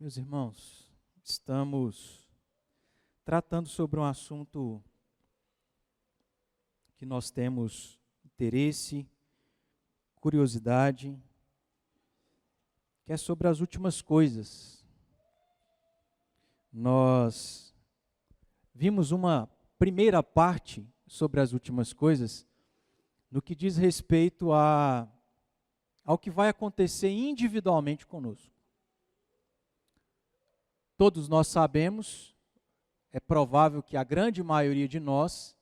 Meus irmãos, estamos tratando sobre um assunto que nós temos interesse, curiosidade, que é sobre as últimas coisas. Nós vimos uma primeira parte sobre as últimas coisas, no que diz respeito ao que vai acontecer individualmente conosco. Todos nós sabemos, é provável que a grande maioria de nós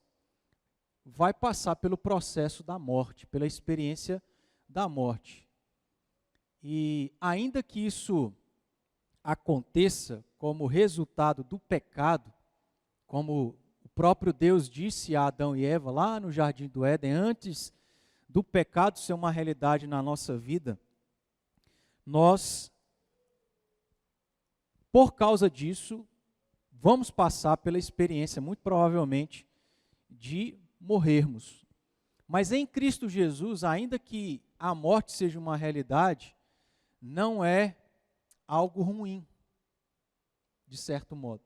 vai passar pelo processo da morte, pela experiência da morte. E ainda que isso aconteça como resultado do pecado, como o próprio Deus disse a Adão e Eva lá no Jardim do Éden, antes do pecado ser uma realidade na nossa vida, nós, por causa disso, vamos passar pela experiência, muito provavelmente, de morrermos. Mas em Cristo Jesus, ainda que a morte seja uma realidade, não é algo ruim, de certo modo.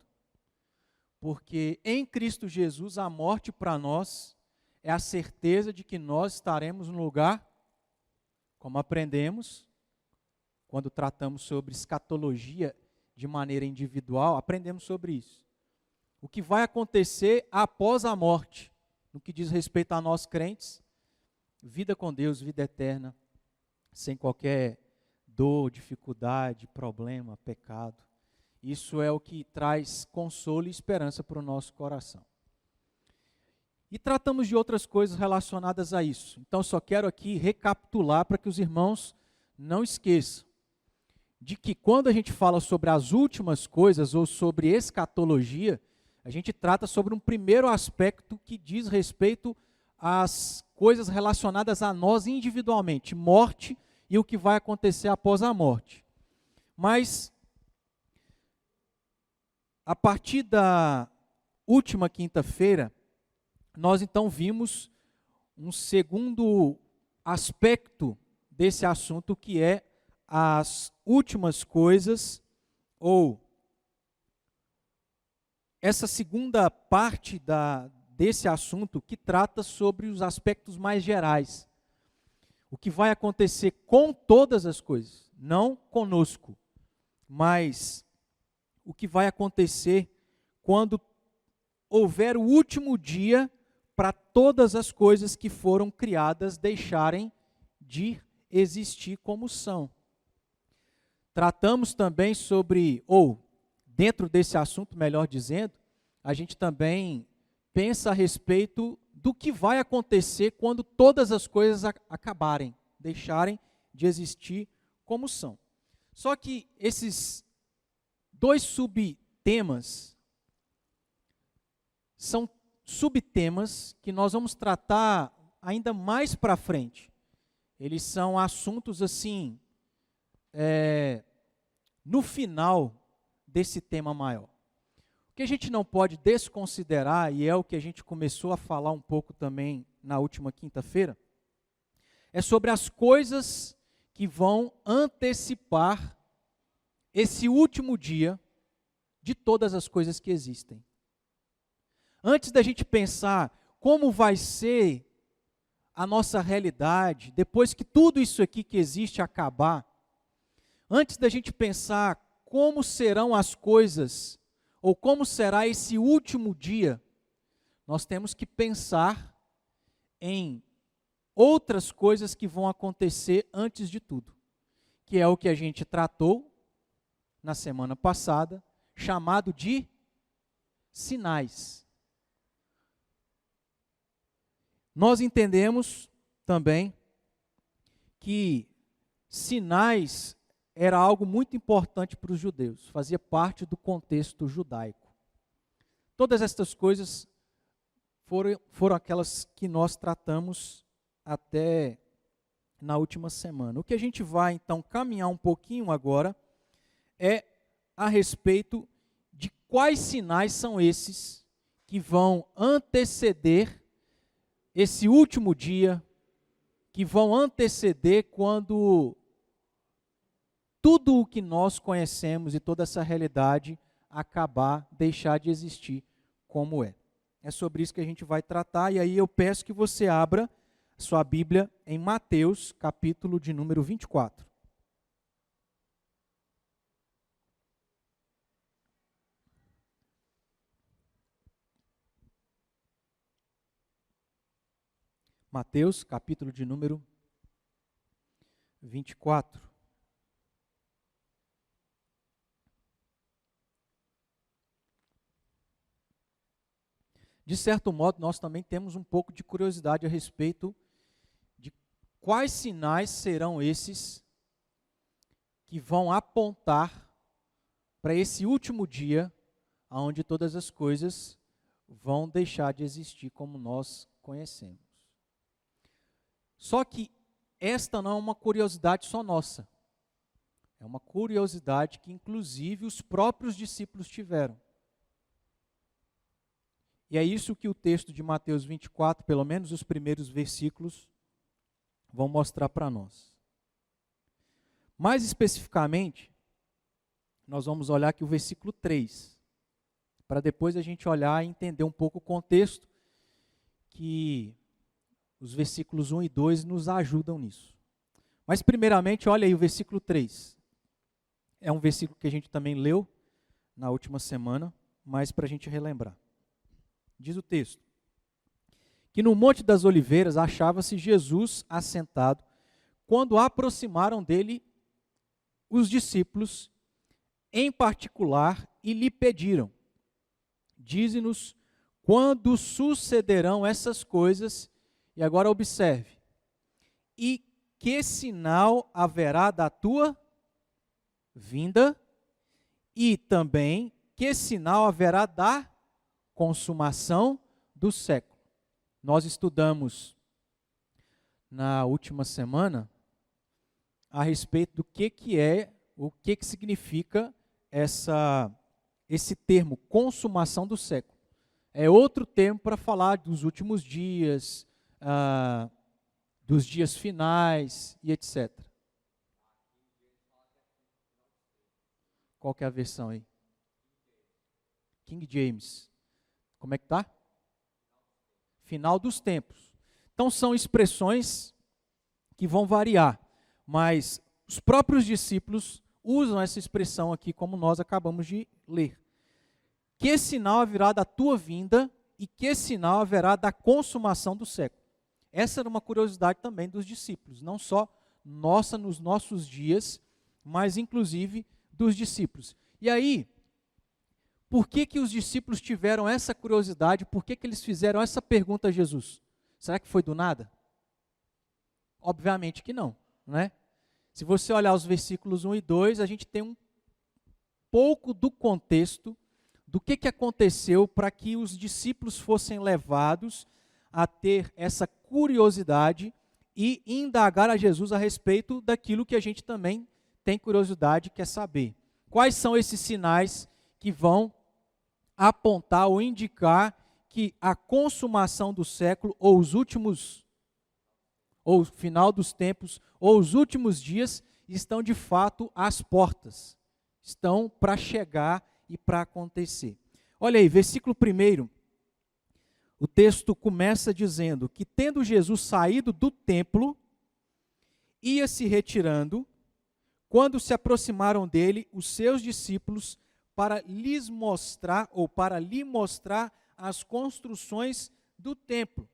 Porque em Cristo Jesus, a morte para nós é a certeza de que nós estaremos no lugar, como aprendemos, quando tratamos sobre escatologia de maneira individual, aprendemos sobre isso. O que vai acontecer após a morte, no que diz respeito a nós crentes, vida com Deus, vida eterna, sem qualquer dor, dificuldade, problema, pecado. Isso é o que traz consolo e esperança para o nosso coração. E tratamos de outras coisas relacionadas a isso. Então, só quero aqui recapitular para que os irmãos não esqueçam de que quando a gente fala sobre as últimas coisas ou sobre escatologia, a gente trata sobre um primeiro aspecto que diz respeito às coisas relacionadas a nós individualmente, morte e o que vai acontecer após a morte. Mas, a partir da última quinta-feira, nós então vimos um segundo aspecto desse assunto, que é as últimas coisas, ou essa segunda parte desse assunto que trata sobre os aspectos mais gerais. O que vai acontecer com todas as coisas, não conosco, mas o que vai acontecer quando houver o último dia para todas as coisas que foram criadas deixarem de existir como são. Tratamos também sobre, ou dentro desse assunto, melhor dizendo, a gente também pensa a respeito do que vai acontecer quando todas as coisas acabarem, deixarem de existir como são. Só que esses dois subtemas são subtemas que nós vamos tratar ainda mais para frente. Eles são assuntos assim, no final desse tema maior. O que a gente não pode desconsiderar, e é o que a gente começou a falar um pouco também na última quinta-feira, é sobre as coisas que vão antecipar esse último dia de todas as coisas que existem. Antes da gente pensar como vai ser a nossa realidade, depois que tudo isso aqui que existe acabar, antes da gente pensar como serão as coisas, ou como será esse último dia, nós temos que pensar em outras coisas que vão acontecer antes de tudo, que é o que a gente tratou na semana passada, chamado de sinais. Nós entendemos também que sinais era algo muito importante para os judeus, fazia parte do contexto judaico. Todas estas coisas foram aquelas que nós tratamos até na última semana. O que a gente vai então caminhar um pouquinho agora é a respeito de quais sinais são esses que vão anteceder esse último dia, que vão anteceder quando tudo o que nós conhecemos e toda essa realidade acabar, deixar de existir como é. É sobre isso que a gente vai tratar, e aí eu peço que você abra sua Bíblia em Mateus, capítulo de número 24. Mateus, capítulo de número 24. De certo modo, nós também temos um pouco de curiosidade a respeito de quais sinais serão esses que vão apontar para esse último dia, onde todas as coisas vão deixar de existir como nós conhecemos. Só que esta não é uma curiosidade só nossa. É uma curiosidade que, inclusive, os próprios discípulos tiveram. E é isso que o texto de Mateus 24, pelo menos os primeiros versículos, vão mostrar para nós. Mais especificamente, nós vamos olhar aqui o versículo 3, para depois a gente olhar e entender um pouco o contexto que os versículos 1 e 2 nos ajudam nisso. Mas primeiramente, olha aí o versículo 3. É um versículo que a gente também leu na última semana, mas para a gente relembrar. Diz o texto, que no Monte das Oliveiras achava-se Jesus assentado, quando aproximaram dele os discípulos, em particular, e lhe pediram, dize-nos, quando sucederão essas coisas. E agora observe, e que sinal haverá da tua vinda, e também que sinal haverá da consumação do século. Nós estudamos na última semana a respeito do que é, o que significa esse termo, consumação do século. É outro termo para falar dos últimos dias, dos dias finais e etc. Qual que é a versão aí? King James. Como é que está? Final dos tempos. Então são expressões que vão variar, mas os próprios discípulos usam essa expressão aqui como nós acabamos de ler. Que sinal haverá da tua vinda e que sinal haverá da consumação do século? Essa era uma curiosidade também dos discípulos, não só nossa nos nossos dias, mas inclusive dos discípulos. E aí, por que os discípulos tiveram essa curiosidade? Por que eles fizeram essa pergunta a Jesus? Será que foi do nada? Obviamente que não, né? Se você olhar os versículos 1 e 2, a gente tem um pouco do contexto do que aconteceu para que os discípulos fossem levados a ter essa curiosidade e indagar a Jesus a respeito daquilo que a gente também tem curiosidade e quer saber. Quais são esses sinais que vão apontar ou indicar que a consumação do século, ou os últimos, ou o final dos tempos, ou os últimos dias, estão de fato às portas, estão para chegar e para acontecer. Olha aí, versículo 1, o texto começa dizendo que tendo Jesus saído do templo, ia se retirando, quando se aproximaram dele os seus discípulos para lhes mostrar, ou para lhe mostrar as construções do templo.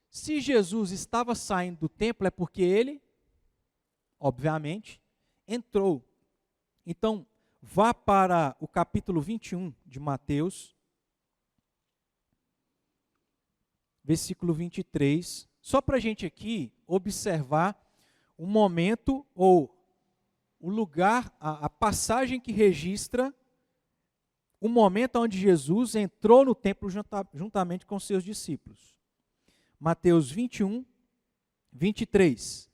Se Jesus estava saindo do templo, é porque ele, obviamente, entrou. Então, vá para o capítulo 21 de Mateus, versículo 23, só para a gente aqui observar o momento ou o lugar, a passagem que registra o momento onde Jesus entrou no templo juntamente com seus discípulos. Mateus 21, 23.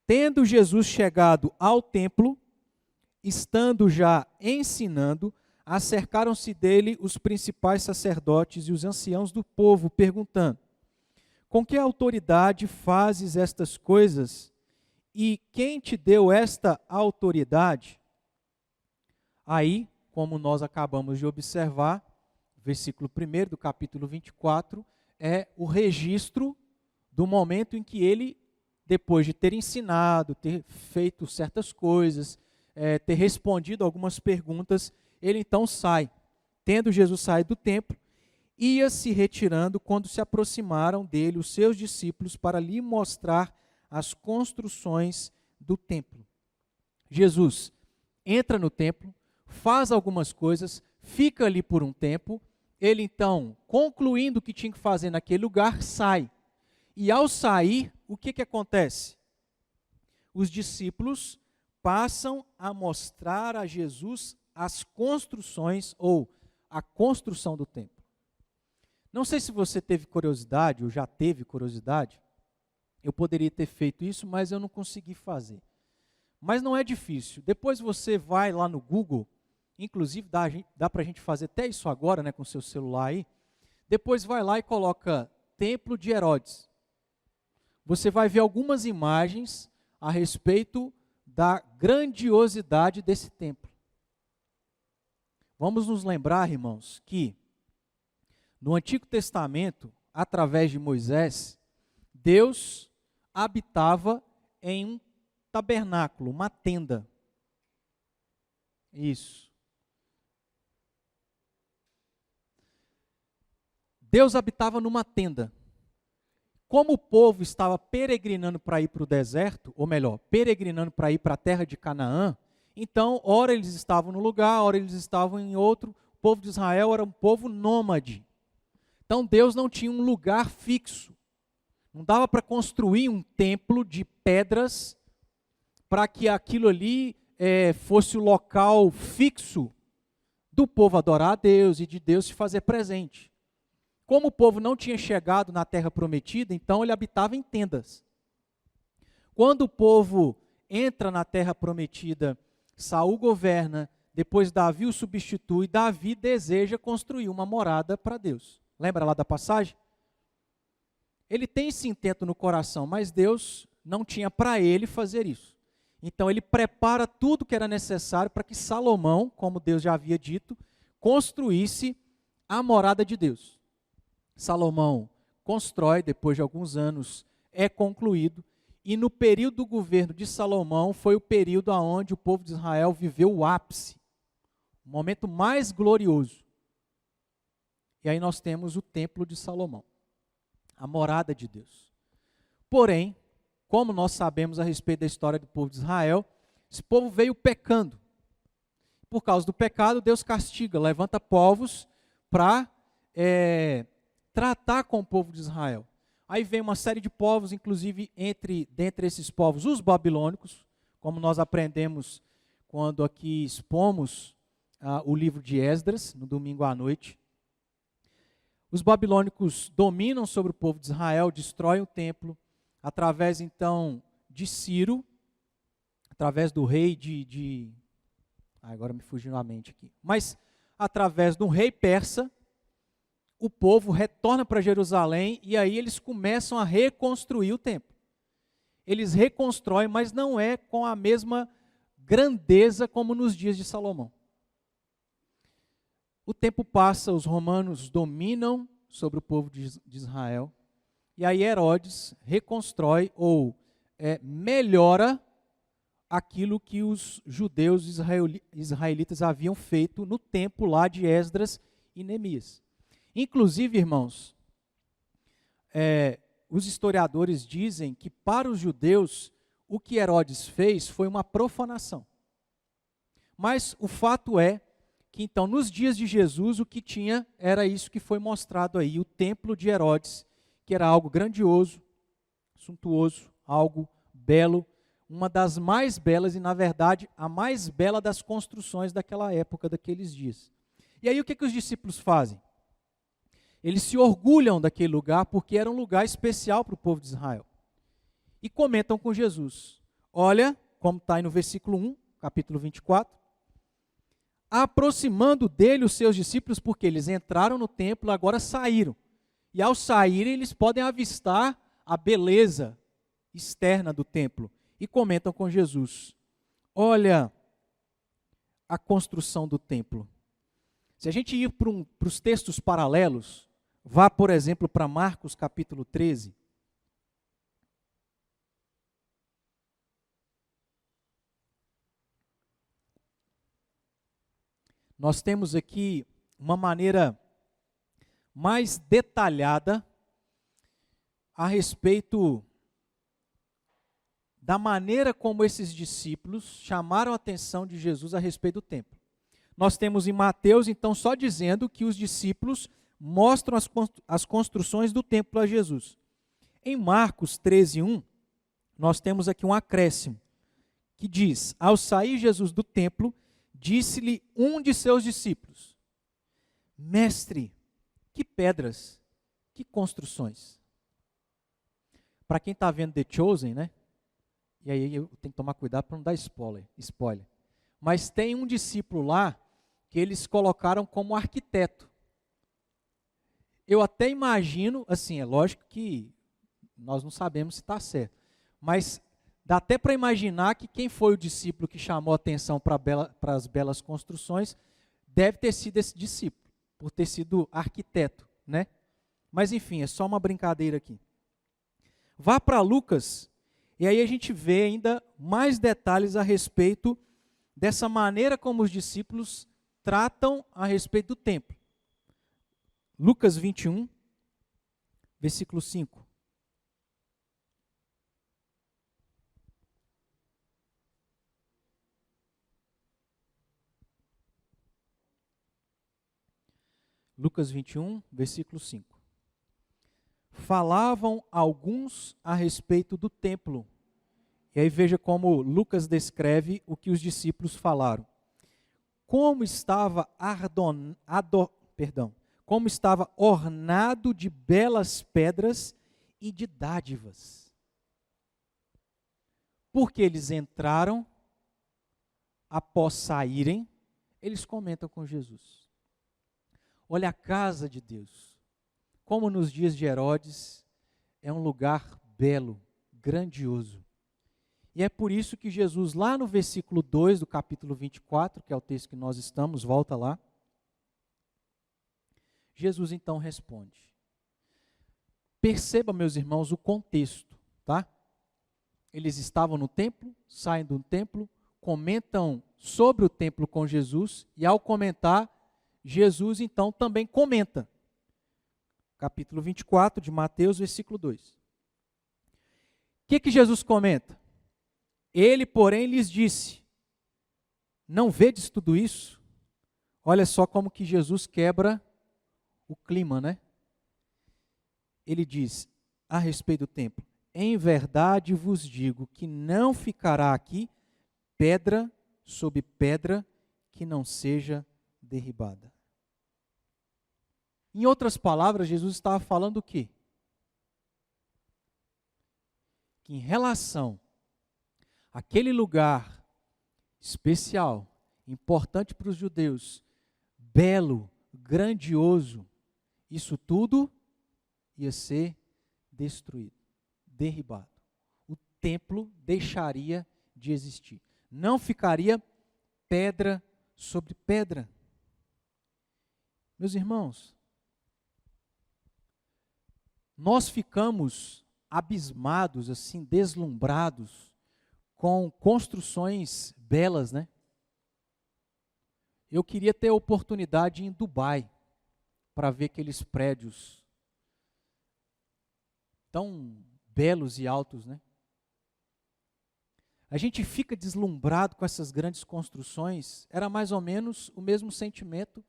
Tendo Jesus chegado ao templo, estando já ensinando, acercaram-se dele os principais sacerdotes e os anciãos do povo, perguntando: com que autoridade fazes estas coisas? E quem te deu esta autoridade? Aí, como nós acabamos de observar, versículo 1 do capítulo 24, é o registro do momento em que ele, depois de ter ensinado, ter feito certas coisas, ter respondido algumas perguntas, ele então sai. Tendo Jesus saído do templo, ia se retirando quando se aproximaram dele os seus discípulos para lhe mostrar as construções do templo. Jesus entra no templo, faz algumas coisas, fica ali por um tempo, ele então, concluindo o que tinha que fazer naquele lugar, sai. E ao sair, o que acontece? Os discípulos passam a mostrar a Jesus as construções ou a construção do templo. Não sei se você teve curiosidade ou já teve curiosidade, eu poderia ter feito isso, mas eu não consegui fazer. Mas não é difícil. Depois você vai lá no Google, inclusive dá para a gente fazer até isso agora, né, com o seu celular aí. Depois vai lá e coloca Templo de Herodes. Você vai ver algumas imagens a respeito da grandiosidade desse templo. Vamos nos lembrar, irmãos, que no Antigo Testamento, através de Moisés, Deus habitava em um tabernáculo, uma tenda. Isso. Deus habitava numa tenda. Como o povo estava peregrinando para ir para o deserto, ou melhor, peregrinando para ir para a terra de Canaã, então, ora eles estavam num lugar, ora eles estavam em outro. O povo de Israel era um povo nômade. Então, Deus não tinha um lugar fixo. Não dava para construir um templo de pedras para que aquilo ali fosse o local fixo do povo adorar a Deus e de Deus se fazer presente. Como o povo não tinha chegado na terra prometida, então ele habitava em tendas. Quando o povo entra na terra prometida, Saul governa, depois Davi o substitui, Davi deseja construir uma morada para Deus. Lembra lá da passagem? Ele tem esse intento no coração, mas Deus não tinha para ele fazer isso. Então ele prepara tudo que era necessário para que Salomão, como Deus já havia dito, construísse a morada de Deus. Salomão constrói, depois de alguns anos é concluído, e no período do governo de Salomão foi o período onde o povo de Israel viveu o ápice, o momento mais glorioso. E aí nós temos o templo de Salomão, a morada de Deus. Porém, como nós sabemos a respeito da história do povo de Israel, esse povo veio pecando. Por causa do pecado, Deus castiga, levanta povos para tratar com o povo de Israel. Aí vem uma série de povos, inclusive dentre esses povos, os babilônicos, como nós aprendemos quando aqui expomos o livro de Esdras, no domingo à noite. Os babilônicos dominam sobre o povo de Israel, destroem o templo, através então de Ciro, através do rei agora me fugiu a mente aqui, mas através de um rei persa, o povo retorna para Jerusalém e aí eles começam a reconstruir o templo. Eles reconstroem, mas não é com a mesma grandeza como nos dias de Salomão. O tempo passa, os romanos dominam sobre o povo de Israel, e aí Herodes reconstrói ou melhora aquilo que os judeus israelitas haviam feito no tempo lá de Esdras e Neemias. Inclusive, irmãos, os historiadores dizem que para os judeus o que Herodes fez foi uma profanação. Mas o fato é que então nos dias de Jesus o que tinha era isso que foi mostrado aí, o templo de Herodes, que era algo grandioso, suntuoso, algo belo, uma das mais belas e na verdade a mais bela das construções daquela época, daqueles dias. E aí o que os discípulos fazem? Eles se orgulham daquele lugar porque era um lugar especial para o povo de Israel. E comentam com Jesus. Olha, como está aí no versículo 1, capítulo 24. Aproximando dele os seus discípulos, porque eles entraram no templo, agora saíram. E ao saírem, eles podem avistar a beleza externa do templo. e comentam com Jesus: olha a construção do templo. Se a gente ir para os textos paralelos, vá, por exemplo, para Marcos capítulo 13. Nós temos aqui uma maneira mais detalhada a respeito da maneira como esses discípulos chamaram a atenção de Jesus a respeito do templo. Nós temos em Mateus, então, só dizendo que os discípulos mostram as construções do templo a Jesus. Em Marcos 13:1, nós temos aqui um acréscimo, que diz: ao sair Jesus do templo, disse-lhe um de seus discípulos: mestre, que pedras, que construções. Para quem está vendo The Chosen, né? E aí eu tenho que tomar cuidado para não dar spoiler. Mas tem um discípulo lá que eles colocaram como arquiteto. Eu até imagino, assim, é lógico que nós não sabemos se está certo, mas dá até para imaginar que quem foi o discípulo que chamou a atenção para as belas construções deve ter sido esse discípulo, por ter sido arquiteto, né? Mas enfim, é só uma brincadeira aqui. Vá para Lucas, e aí a gente vê ainda mais detalhes a respeito dessa maneira como os discípulos tratam a respeito do templo. Lucas 21, versículo 5. Lucas 21, versículo 5. Falavam alguns a respeito do templo. E aí veja como Lucas descreve o que os discípulos falaram. Como estava ornado de belas pedras e de dádivas. Porque eles entraram, após saírem, eles comentam com Jesus: olha a casa de Deus, como nos dias de Herodes, é um lugar belo, grandioso. E é por isso que Jesus, lá no versículo 2 do capítulo 24, que é o texto que nós estamos, volta lá, Jesus então responde. Perceba, meus irmãos, o contexto, tá? Eles estavam no templo, saem do templo, comentam sobre o templo com Jesus, e ao comentar, Jesus então também comenta. Capítulo 24 de Mateus, versículo 2. O que Jesus comenta? Ele, porém, lhes disse: não vedes tudo isso? Olha só como que Jesus quebra o clima, né? Ele diz a respeito do templo: em verdade vos digo que não ficará aqui pedra sobre pedra que não seja derribada. Em outras palavras, Jesus estava falando o quê? Que em relação àquele lugar especial, importante para os judeus, belo, grandioso, isso tudo ia ser destruído, derribado. O templo deixaria de existir. Não ficaria pedra sobre pedra. Meus irmãos, nós ficamos abismados, assim, deslumbrados com construções belas, né? Eu queria ter a oportunidade em Dubai para ver aqueles prédios tão belos e altos, né? A gente fica deslumbrado com essas grandes construções. Era mais ou menos o mesmo sentimento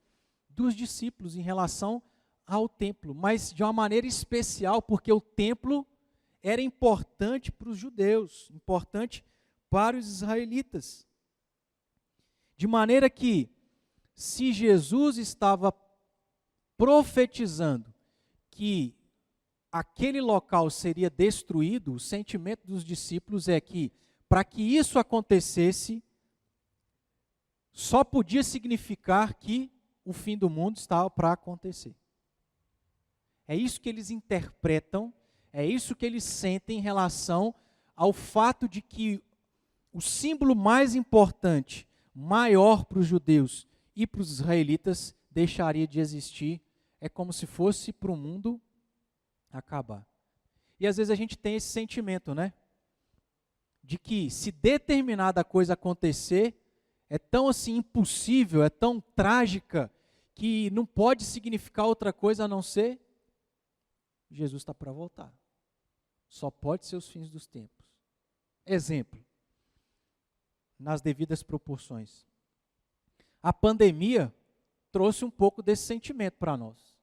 dos discípulos em relação ao templo, mas de uma maneira especial, porque o templo era importante para os judeus, importante para os israelitas. De maneira que, se Jesus estava profetizando que aquele local seria destruído, o sentimento dos discípulos é que, para que isso acontecesse, só podia significar que o fim do mundo estava para acontecer. É isso que eles interpretam, é isso que eles sentem em relação ao fato de que o símbolo mais importante, maior para os judeus e para os israelitas, deixaria de existir. É como se fosse para o mundo acabar. E às vezes a gente tem esse sentimento, né? De que se determinada coisa acontecer, é tão assim impossível, é tão trágica, que não pode significar outra coisa a não ser Jesus está para voltar. Só pode ser os fins dos tempos. Exemplo, nas devidas proporções. A pandemia trouxe um pouco desse sentimento para nós.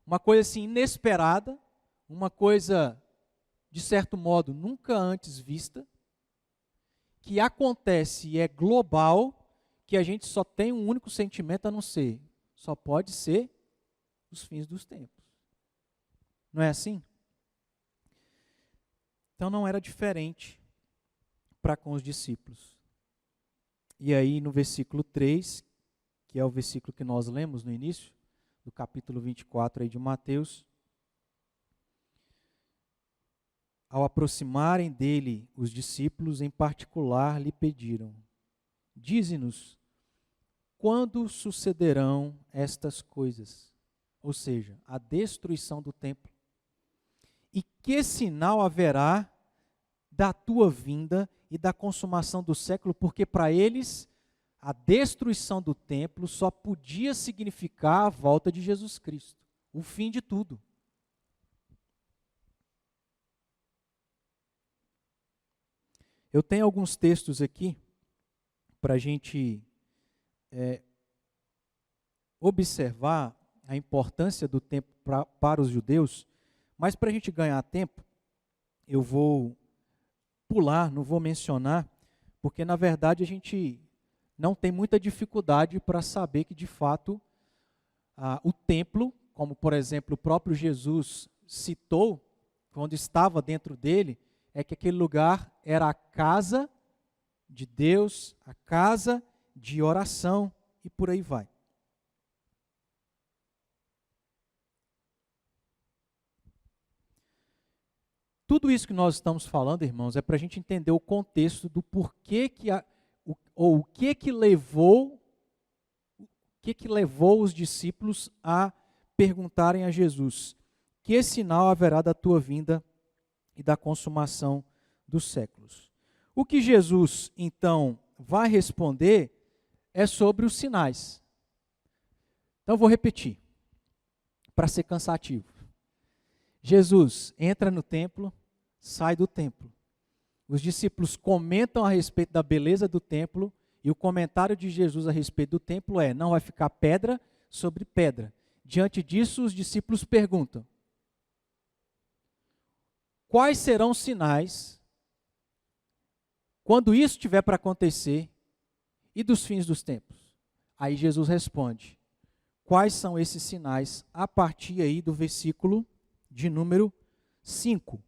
Uma coisa assim inesperada, uma coisa, de certo modo, nunca antes vista, que acontece e é global, que a gente só tem um único sentimento a não ser, só pode ser os fins dos tempos. Não é assim? Então não era diferente para com os discípulos. E aí no versículo 3, que é o versículo que nós lemos no início, do capítulo 24 aí de Mateus, ao aproximarem dele os discípulos, em particular, lhe pediram: dize-nos, quando sucederão estas coisas? Ou seja, a destruição do templo. E que sinal haverá da tua vinda e da consumação do século? Porque para eles, a destruição do templo só podia significar a volta de Jesus Cristo, o fim de tudo. Eu tenho alguns textos aqui para a gente observar a importância do tempo para os judeus, mas para a gente ganhar tempo, eu vou pular, não vou mencionar, porque na verdade a gente não tem muita dificuldade para saber que de fato o templo, como por exemplo o próprio Jesus citou, quando estava dentro dele, é que aquele lugar era a casa de Deus, a casa de oração e por aí vai. Tudo isso que nós estamos falando, irmãos, é para a gente entender o contexto do porquê o que levou os discípulos a perguntarem a Jesus: que sinal haverá da tua vinda e da consumação dos séculos? O que Jesus, então, vai responder é sobre os sinais. Então, eu vou repetir, para ser cansativo. Jesus entra no templo, sai do templo. Os discípulos comentam a respeito da beleza do templo, e o comentário de Jesus a respeito do templo é: não vai ficar pedra sobre pedra. Diante disso, os discípulos perguntam: quais serão os sinais, quando isso estiver para acontecer, e dos fins dos tempos? Aí Jesus responde: quais são esses sinais, a partir aí do versículo de número 5.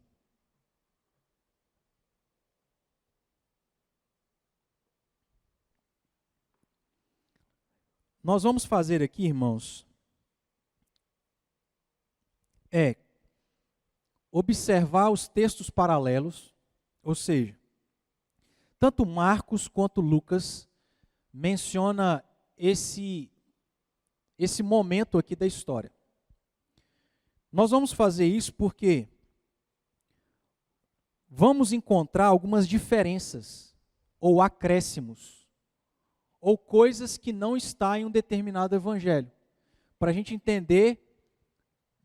Nós vamos fazer aqui, irmãos, observar os textos paralelos, ou seja, tanto Marcos quanto Lucas menciona esse momento aqui da história. Nós vamos fazer isso porque vamos encontrar algumas diferenças, ou acréscimos, ou coisas que não estão em um determinado evangelho, para a gente entender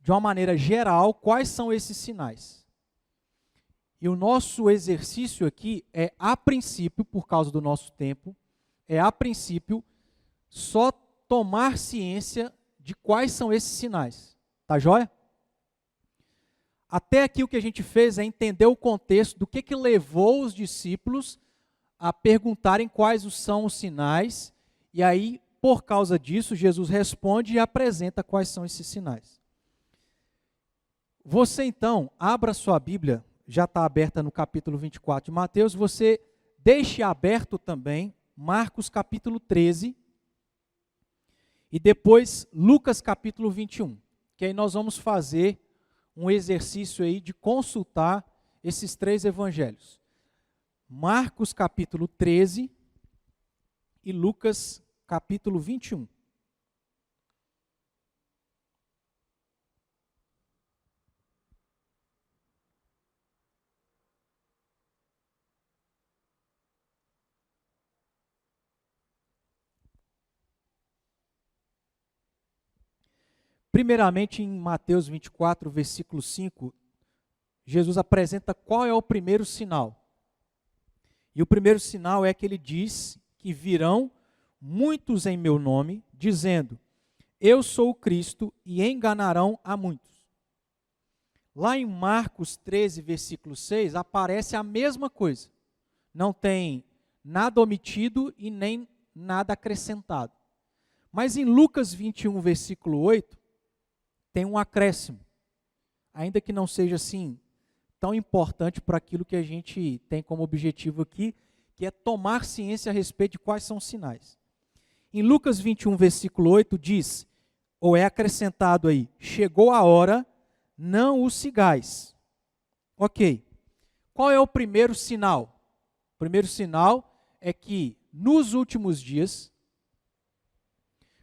de uma maneira geral quais são esses sinais. E o nosso exercício aqui é, a princípio, por causa do nosso tempo, a princípio, só tomar ciência de quais são esses sinais. Tá joia? Até aqui o que a gente fez é entender o contexto do que levou os discípulos a perguntarem quais são os sinais, e aí, por causa disso, Jesus responde e apresenta quais são esses sinais. Você então, abra sua Bíblia, já está aberta no capítulo 24 de Mateus, você deixe aberto também Marcos capítulo 13, e depois Lucas capítulo 21, que aí nós vamos fazer um exercício aí de consultar esses 3 evangelhos: Marcos capítulo 13 e Lucas capítulo 21. Primeiramente, em Mateus 24, versículo 5, Jesus apresenta qual é o primeiro sinal. E o primeiro sinal é que ele diz que virão muitos em meu nome, dizendo: eu sou o Cristo, e enganarão a muitos. Lá em Marcos 13, versículo 6, aparece a mesma coisa. Não tem nada omitido e nem nada acrescentado. Mas em Lucas 21, versículo 8, tem um acréscimo, ainda que não seja assim tão importante para aquilo que a gente tem como objetivo aqui, que é tomar ciência a respeito de quais são os sinais. Em Lucas 21, versículo 8, diz, ou é acrescentado aí: chegou a hora, não os sigais. Ok. Qual é o primeiro sinal? O primeiro sinal é que nos últimos dias,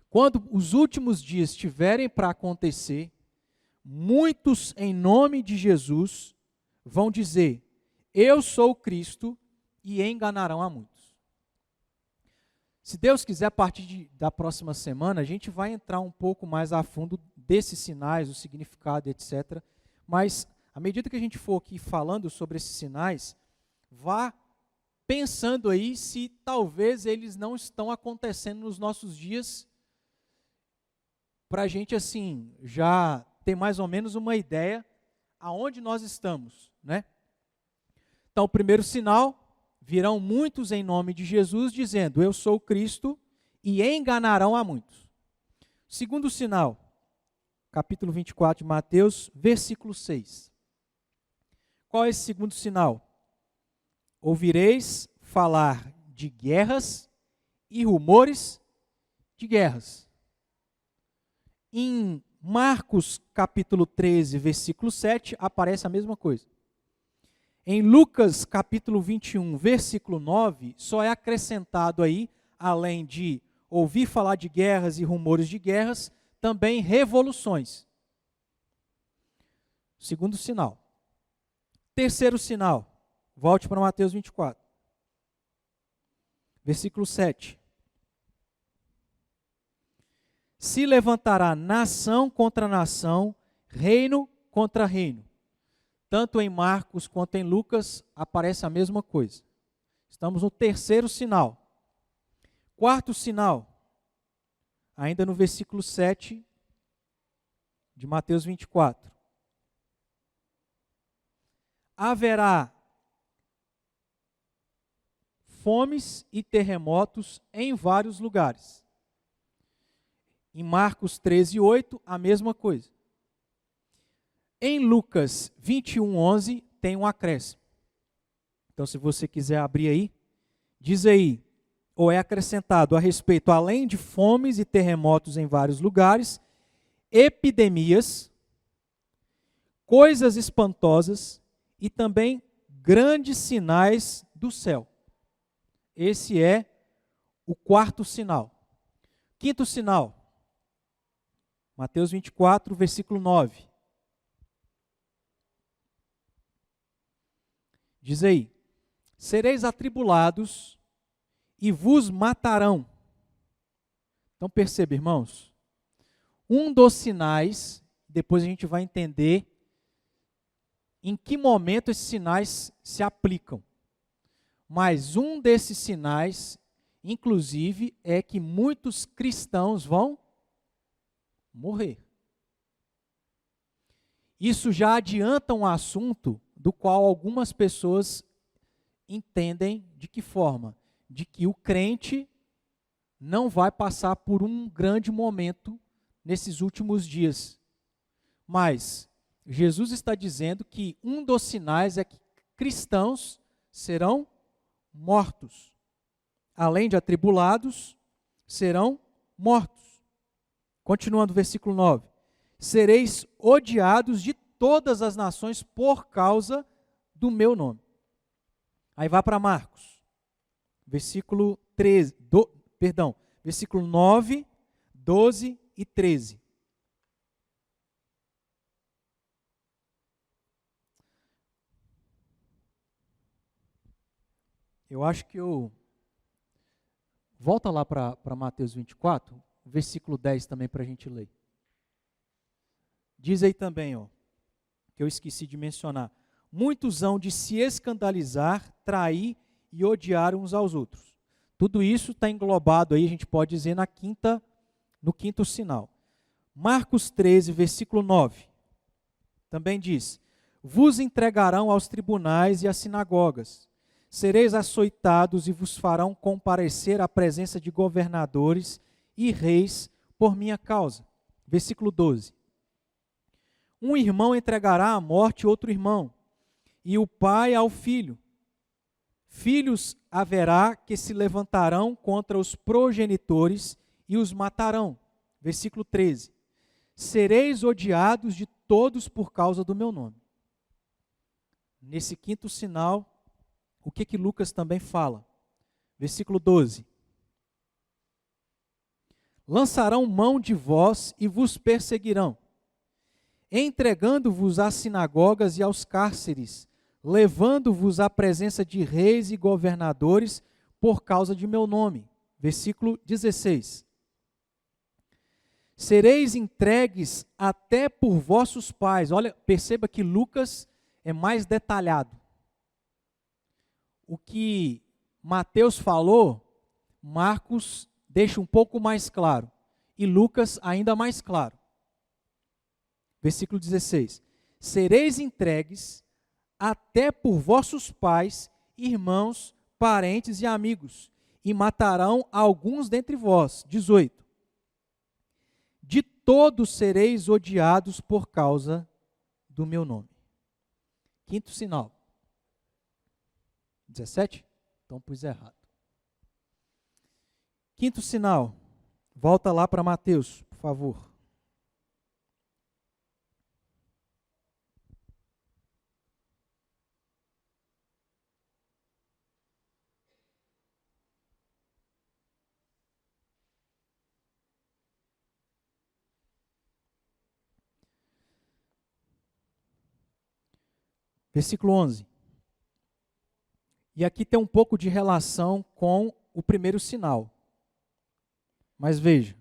quando os últimos dias estiverem para acontecer, muitos em nome de Jesus vão dizer: eu sou o Cristo, e enganarão a muitos. Se Deus quiser, a partir da próxima semana, a gente vai entrar um pouco mais a fundo desses sinais, o significado, etc. Mas, à medida que a gente for aqui falando sobre esses sinais, vá pensando aí se talvez eles não estão acontecendo nos nossos dias, para a gente, assim, já ter mais ou menos uma ideia aonde nós estamos, né? Então, o primeiro sinal: virão muitos em nome de Jesus, dizendo: eu sou o Cristo, e enganarão a muitos. Segundo sinal, capítulo 24 de Mateus, versículo 6. Qual é esse segundo sinal? Ouvireis falar de guerras e rumores de guerras. Em Marcos capítulo 13, versículo 7, aparece a mesma coisa. Em Lucas capítulo 21, versículo 9, só é acrescentado aí, além de ouvir falar de guerras e rumores de guerras, também revoluções. Segundo sinal. Terceiro sinal, volte para Mateus 24. Versículo 7. Se levantará nação contra nação, reino contra reino. Tanto em Marcos quanto em Lucas aparece a mesma coisa. Estamos no terceiro sinal. Quarto sinal, ainda no versículo 7 de Mateus 24. Haverá fomes e terremotos em vários lugares. Em Marcos 13, 8, a mesma coisa. Em Lucas 21, 11, tem um acréscimo. Então, se você quiser abrir aí, diz aí, ou é acrescentado a respeito, além de fomes e terremotos em vários lugares, epidemias, coisas espantosas e também grandes sinais do céu. Esse é o quarto sinal. Quinto sinal, Mateus 24, versículo 9. Diz aí: sereis atribulados e vos matarão. Então perceba, irmãos, um dos sinais, depois a gente vai entender em que momento esses sinais se aplicam. Mas um desses sinais, inclusive, é que muitos cristãos vão morrer. Isso já adianta um assunto do qual algumas pessoas entendem de que forma? De que o crente não vai passar por um grande momento nesses últimos dias. Mas Jesus está dizendo que um dos sinais é que cristãos serão mortos. Além de atribulados, serão mortos. Continuando o versículo 9. Sereis odiados de todas as nações por causa do meu nome. Aí vai para Marcos, versículo 9, 12 e 13. Eu acho que volta lá para Mateus 24, versículo 10 também para a gente ler. Diz aí também, que eu esqueci de mencionar. Muitos hão de se escandalizar, trair e odiar uns aos outros. Tudo isso está englobado aí, a gente pode dizer, no quinto sinal. Marcos 13, versículo 9, também diz: vos entregarão aos tribunais e às sinagogas, sereis açoitados e vos farão comparecer à presença de governadores e reis por minha causa. Versículo 12. Um irmão entregará à morte outro irmão, e o pai ao filho. Filhos haverá que se levantarão contra os progenitores e os matarão. Versículo 13. Sereis odiados de todos por causa do meu nome. Nesse quinto sinal, o que Lucas também fala? Versículo 12. Lançarão mão de vós e vos perseguirão, entregando-vos às sinagogas e aos cárceres, levando-vos à presença de reis e governadores por causa de meu nome. Versículo 16. Sereis entregues até por vossos pais. Olha, perceba que Lucas é mais detalhado. O que Mateus falou, Marcos deixa um pouco mais claro, e Lucas ainda mais claro. Versículo 16. Sereis entregues até por vossos pais, irmãos, parentes e amigos, e matarão alguns dentre vós. 18. De todos sereis odiados por causa do meu nome. Quinto sinal. 17? Então pus errado. Quinto sinal. Volta lá para Mateus, por favor. Versículo 11. E aqui tem um pouco de relação com o primeiro sinal. Mas veja,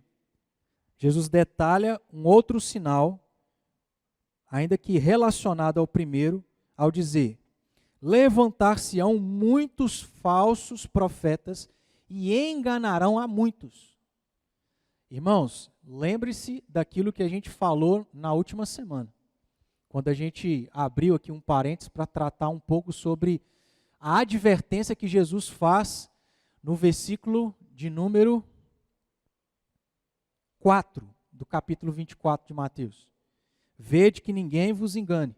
Jesus detalha um outro sinal, ainda que relacionado ao primeiro, ao dizer: levantar-se-ão muitos falsos profetas e enganarão a muitos. Irmãos, lembre-se daquilo que a gente falou na última semana, quando a gente abriu aqui um parênteses para tratar um pouco sobre a advertência que Jesus faz no versículo de número 4 do capítulo 24 de Mateus. Vede que ninguém vos engane.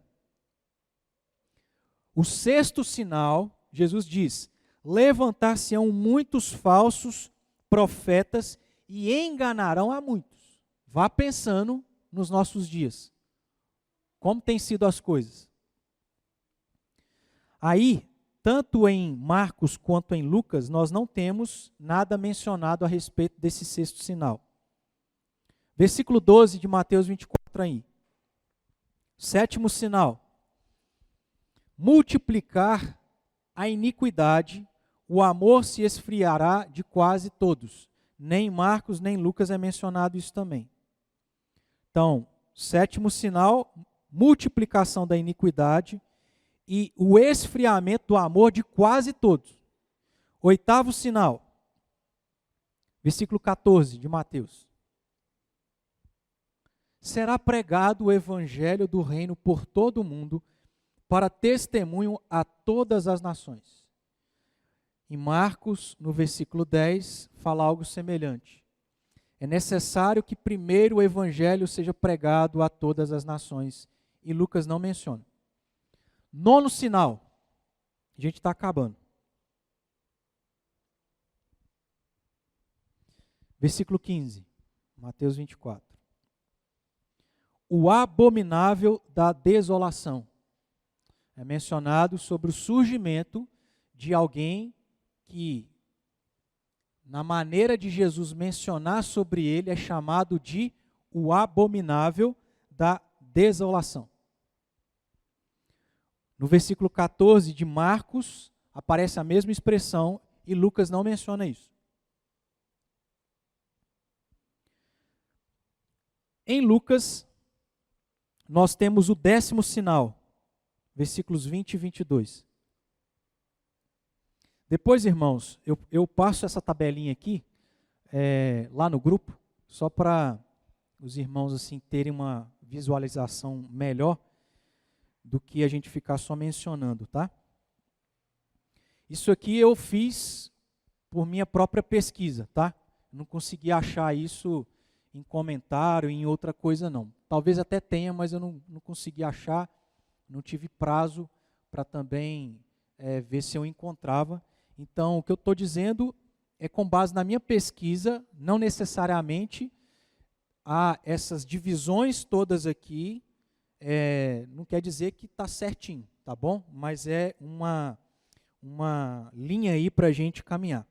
O sexto sinal, Jesus diz: levantar-se-ão muitos falsos profetas e enganarão a muitos. Vá pensando nos nossos dias. Como tem sido as coisas? Aí, tanto em Marcos quanto em Lucas, nós não temos nada mencionado a respeito desse sexto sinal. Versículo 12 de Mateus 24 aí. Sétimo sinal. Multiplicar a iniquidade, o amor se esfriará de quase todos. Nem Marcos, nem Lucas é mencionado isso também. Então, sétimo sinal, multiplicação da iniquidade e o esfriamento do amor de quase todos. Oitavo sinal, versículo 14 de Mateus. Será pregado o evangelho do reino por todo o mundo, para testemunho a todas as nações. Em Marcos, no versículo 10, fala algo semelhante. É necessário que primeiro o evangelho seja pregado a todas as nações. E Lucas não menciona. Nono sinal. A gente está acabando. Versículo 15. Mateus 24. O abominável da desolação. É mencionado sobre o surgimento de alguém que, na maneira de Jesus mencionar sobre ele, é chamado de o abominável da desolação. No versículo 14 de Marcos, aparece a mesma expressão e Lucas não menciona isso. Em Lucas, nós temos o 10º sinal, versículos 20 e 22. Depois, irmãos, eu passo essa tabelinha aqui, lá no grupo, só para os irmãos assim terem uma visualização melhor do que a gente ficar só mencionando, tá? Isso aqui eu fiz por minha própria pesquisa, tá? Não consegui achar isso em comentário, em outra coisa não. Talvez até tenha, mas eu não consegui achar, não tive prazo para também ver se eu encontrava. Então, o que eu estou dizendo é com base na minha pesquisa, não necessariamente há essas divisões todas aqui, não quer dizer que está certinho, tá bom? Mas é uma linha aí para a gente caminhar.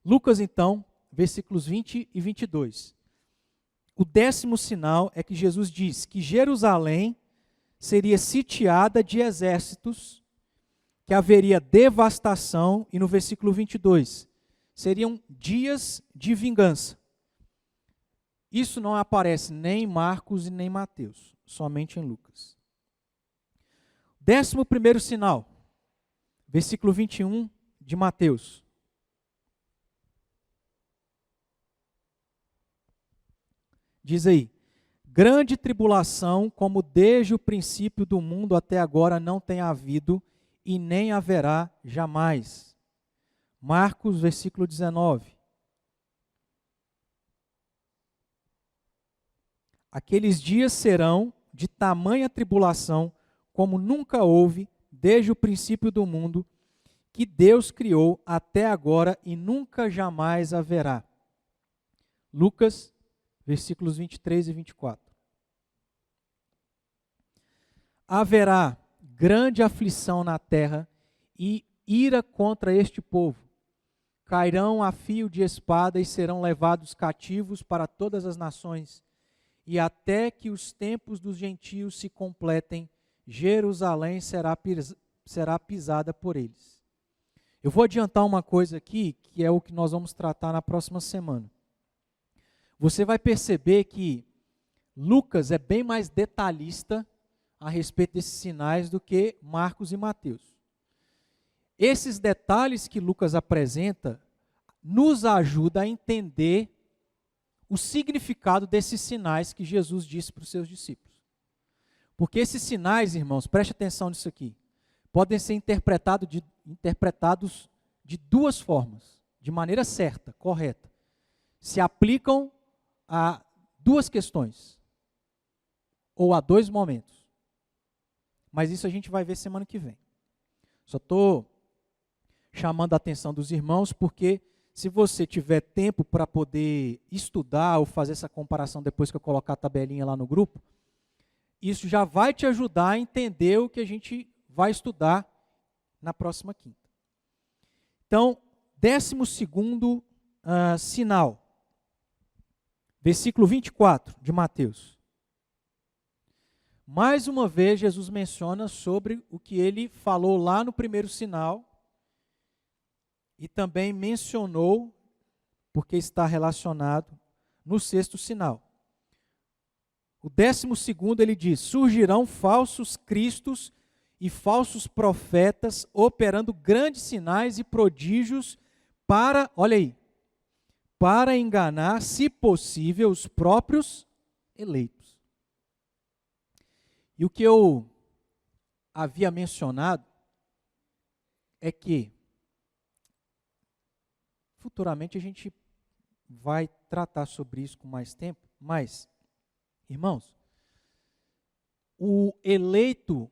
Lucas, então, versículos 20 e 22. O 10º sinal é que Jesus diz que Jerusalém seria sitiada de exércitos, que haveria devastação, e no versículo 22, seriam dias de vingança. Isso não aparece nem em Marcos e nem em Mateus, somente em Lucas. 11º sinal, versículo 21 de Mateus. Diz aí: grande tribulação, como desde o princípio do mundo até agora não tem havido e nem haverá jamais. Marcos, versículo 19. Aqueles dias serão de tamanha tribulação, como nunca houve desde o princípio do mundo, que Deus criou até agora e nunca jamais haverá. Lucas, versículos 23 e 24. Haverá grande aflição na terra e ira contra este povo. Cairão a fio de espada e serão levados cativos para todas as nações. E até que os tempos dos gentios se completem, Jerusalém será pisada por eles. Eu vou adiantar uma coisa aqui, que é o que nós vamos tratar na próxima semana. Você vai perceber que Lucas é bem mais detalhista a respeito desses sinais do que Marcos e Mateus. Esses detalhes que Lucas apresenta nos ajuda a entender o significado desses sinais que Jesus disse para os seus discípulos. Porque esses sinais, irmãos, preste atenção nisso aqui, podem ser interpretados de duas formas, de maneira certa, correta. Se aplicam a duas questões, ou a dois momentos. Mas isso a gente vai ver semana que vem. Só estou chamando a atenção dos irmãos, porque se você tiver tempo para poder estudar ou fazer essa comparação depois que eu colocar a tabelinha lá no grupo, isso já vai te ajudar a entender o que a gente vai estudar na próxima quinta. Então, 12º sinal. Versículo 24 de Mateus. Mais uma vez, Jesus menciona sobre o que ele falou lá no primeiro sinal e também mencionou, porque está relacionado, no 6º sinal. O 12º ele diz: surgirão falsos cristos e falsos profetas, operando grandes sinais e prodígios para, olha aí, para enganar, se possível, os próprios eleitos. E o que eu havia mencionado é que futuramente a gente vai tratar sobre isso com mais tempo, mas, irmãos, o eleito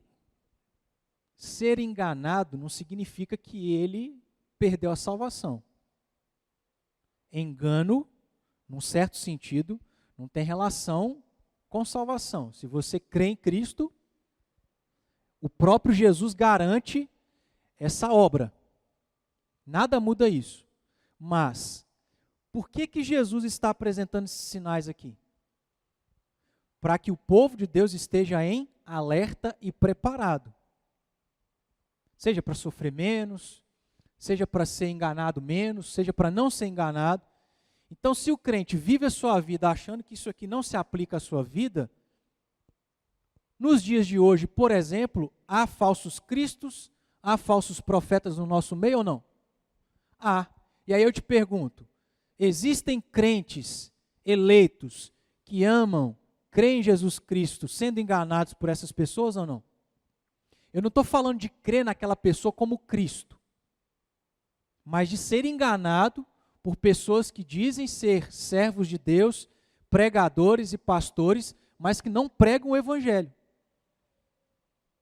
ser enganado não significa que ele perdeu a salvação. Engano, num certo sentido, não tem relação com salvação. Se você crê em Cristo, O próprio Jesus garante essa obra. Nada muda isso. Mas, por que Jesus está apresentando esses sinais aqui? Para que o povo de Deus esteja em alerta e preparado. Seja para sofrer menos, seja para ser enganado menos, seja para não ser enganado. Então, se o crente vive a sua vida achando que isso aqui não se aplica à sua vida, nos dias de hoje, por exemplo, há falsos cristos, há falsos profetas no nosso meio ou não? Há. E aí eu te pergunto, existem crentes eleitos que amam, creem em Jesus Cristo, sendo enganados por essas pessoas ou não? Eu não estou falando de crer naquela pessoa como Cristo, mas de ser enganado por pessoas que dizem ser servos de Deus, pregadores e pastores, mas que não pregam o Evangelho.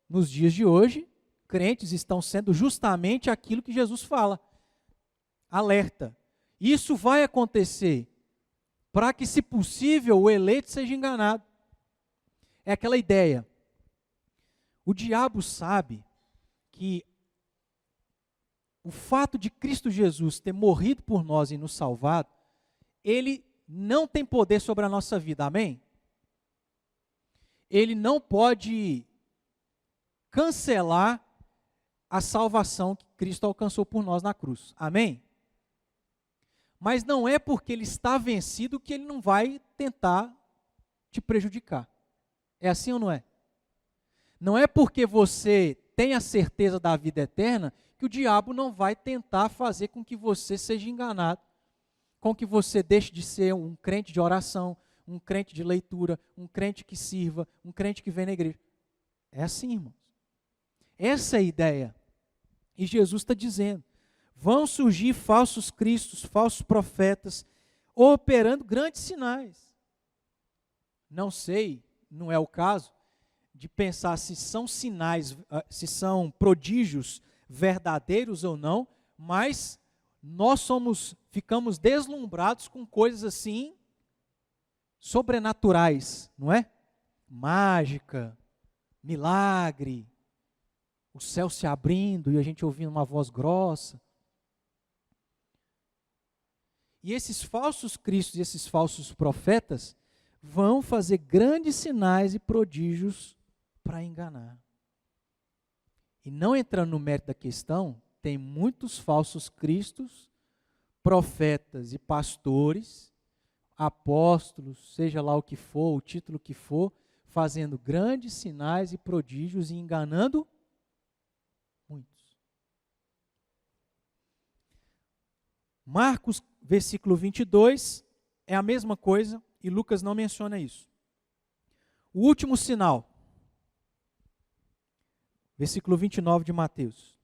Nos dias de hoje, crentes estão sendo justamente aquilo que Jesus fala. Alerta. Isso vai acontecer para que, se possível, o eleito seja enganado. É aquela ideia. O diabo sabe que o fato de Cristo Jesus ter morrido por nós e nos salvado, ele não tem poder sobre a nossa vida, amém? Ele não pode cancelar a salvação que Cristo alcançou por nós na cruz, amém? Mas não é porque ele está vencido que ele não vai tentar te prejudicar. É assim ou não é? Não é porque você tem a certeza da vida eterna que o diabo não vai tentar fazer com que você seja enganado, com que você deixe de ser um crente de oração, um crente de leitura, um crente que sirva, um crente que vem na igreja. É assim, irmãos. Essa é a ideia. E Jesus está dizendo, vão surgir falsos cristos, falsos profetas, operando grandes sinais. Não sei, não é o caso, de pensar se são sinais, se são prodígios verdadeiros ou não, mas nós ficamos deslumbrados com coisas assim, sobrenaturais, não é? Mágica, milagre, o céu se abrindo e a gente ouvindo uma voz grossa. E esses falsos cristos e esses falsos profetas vão fazer grandes sinais e prodígios para enganar. E não entrando no mérito da questão, tem muitos falsos cristos, profetas e pastores, apóstolos, seja lá o que for, o título que for, fazendo grandes sinais e prodígios e enganando muitos. Marcos, versículo 22, é a mesma coisa e Lucas não menciona isso. O último sinal, versículo 29 de Mateus.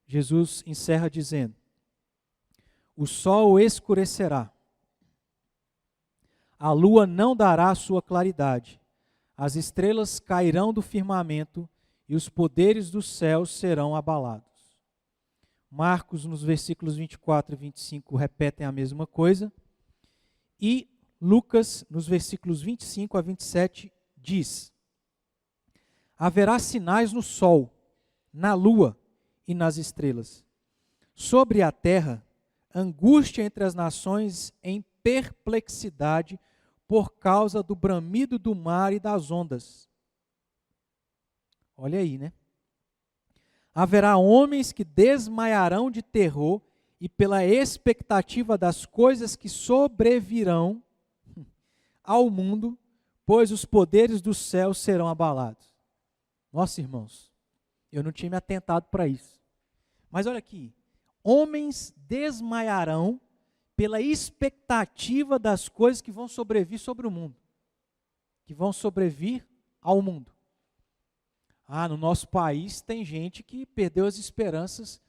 Jesus encerra dizendo, o sol escurecerá, a lua não dará a sua claridade, as estrelas cairão do firmamento e os poderes dos céus serão abalados. Marcos, nos versículos 24 e 25, repetem a mesma coisa. E Lucas, nos versículos 25 a 27, diz, haverá sinais no sol, na lua e nas estrelas. Sobre a terra, angústia entre as nações em perplexidade por causa do bramido do mar e das ondas. Olha aí, né? Haverá homens que desmaiarão de terror e pela expectativa das coisas que sobrevirão ao mundo, pois os poderes do céu serão abalados. Nossa, irmãos, eu não tinha me atentado para isso. Mas olha aqui, homens desmaiarão pela expectativa das coisas que vão sobrevir sobre o mundo, que vão sobrevir ao mundo. No nosso país tem gente que perdeu as esperanças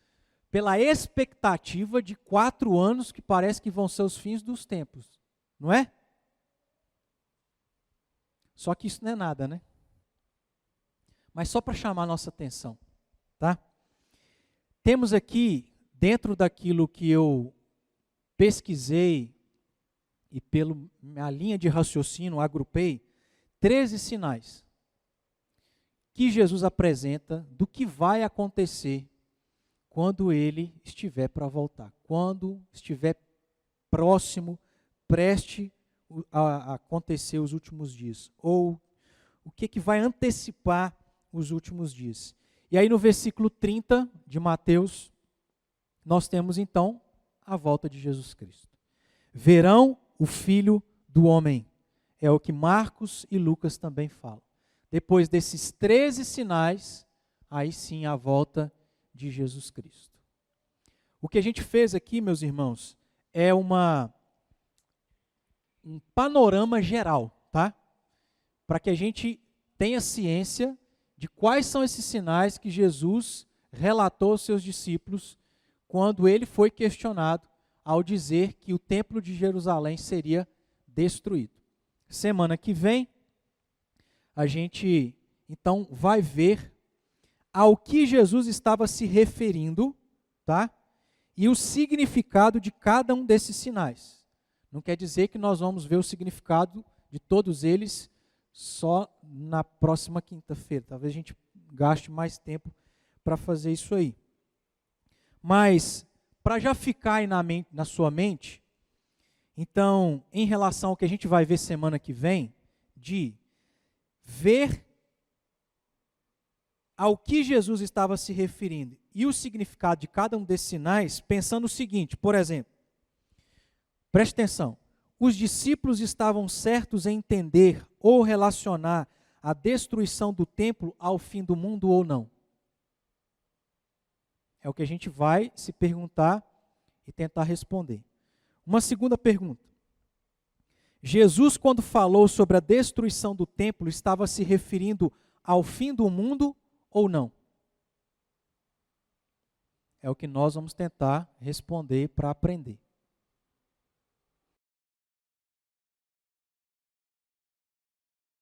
pela expectativa de 4 anos que parece que vão ser os fins dos tempos, não é? Só que isso não é nada, né? Mas só para chamar a nossa atenção, tá? Temos aqui, dentro daquilo que eu pesquisei e pela minha linha de raciocínio agrupei, 13 sinais. que Jesus apresenta do que vai acontecer quando ele estiver para voltar, quando estiver próximo, preste a acontecer os últimos dias, ou o que vai antecipar os últimos dias. E aí no versículo 30 de Mateus, nós temos então a volta de Jesus Cristo. Verão o Filho do Homem. É o que Marcos e Lucas também falam. Depois desses 13 sinais, aí sim a volta de Jesus Cristo. O que a gente fez aqui, meus irmãos, é um panorama geral, tá? Para que a gente tenha ciência de quais são esses sinais que Jesus relatou aos seus discípulos quando ele foi questionado ao dizer que o templo de Jerusalém seria destruído. Semana que vem, a gente então vai ver ao que Jesus estava se referindo, tá? E o significado de cada um desses sinais. Não quer dizer que nós vamos ver o significado de todos eles só na próxima quinta-feira. Talvez a gente gaste mais tempo para fazer isso aí. Mas, para já ficar aí na sua mente, então, em relação ao que a gente vai ver semana que vem, de ver ao que Jesus estava se referindo e o significado de cada um desses sinais, pensando o seguinte, por exemplo, preste atenção, os discípulos estavam certos em entender ou relacionar a destruição do templo ao fim do mundo ou não? É o que a gente vai se perguntar e tentar responder. Uma segunda pergunta. Jesus, quando falou sobre a destruição do templo, estava se referindo ao fim do mundo ou não? É o que nós vamos tentar responder para aprender.